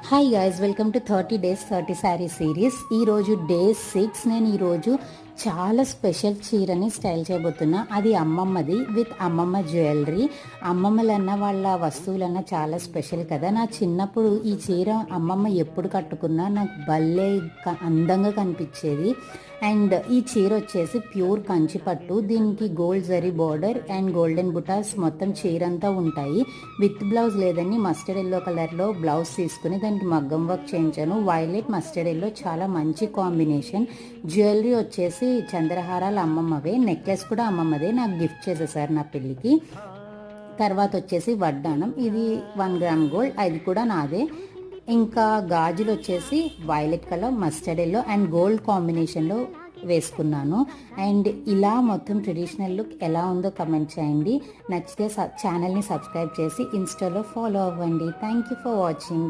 Hi guys, welcome to 30 days 30 sari series. ఈరోజు day 6. నేను ఈరోజు చాలా స్పెషల్ చీరని స్టైల్ చేయబోతున్నా. అది అమ్మమ్మది విత్ అమ్మమ్మ జ్యువెలరీ. అమ్మమ్మలన్న వాళ్ళ వస్తువులన్న చాలా స్పెషల్ కదా. నా చిన్నప్పుడు ఈ చీర అమ్మమ్మ ఎప్పుడు కట్టుకున్నా నాకు భలే అందంగా కనిపించేది. అండ్ ఈ చీర వచ్చేసి ప్యూర్ కంచిపట్టు. దీనికి gold zari border and golden బుటాస్ మొత్తం చీర అంతా ఉంటాయి. విత్ బ్లౌజ్ లేదని మస్టర్డ్ ఎల్లో కలర్లో బ్లౌజ్ తీసుకుని దానికి మగ్గం వర్క్ చేయించాను. వైలెట్ మస్టర్డ్ ఎల్లో చాలా మంచి కాంబినేషన్. జ్యువెలరీ వచ్చేసి చంద్రహారాలు అమ్మమ్మవే, నెక్లెస్ కూడా అమ్మమ్మదే, నాకు గిఫ్ట్ చేసేసారు నా పెళ్ళికి. తర్వాత వచ్చేసి వడ్డానం, ఇది 1 గ్రామ్ గోల్డ్, అది కూడా నాదే. ఇంకా గాజులు వచ్చేసి violet colour, mustard yellow and gold కాంబినేషన్లో వేసుకున్నాను. అండ్ ఇలా మొత్తం ట్రెడిషనల్ లుక్ ఎలా ఉందో కమెంట్ చేయండి. నచ్చితే ఛానల్ని సబ్స్క్రైబ్ చేసి ఇన్స్టాలో ఫాలో అవ్వండి. Thank you for watching.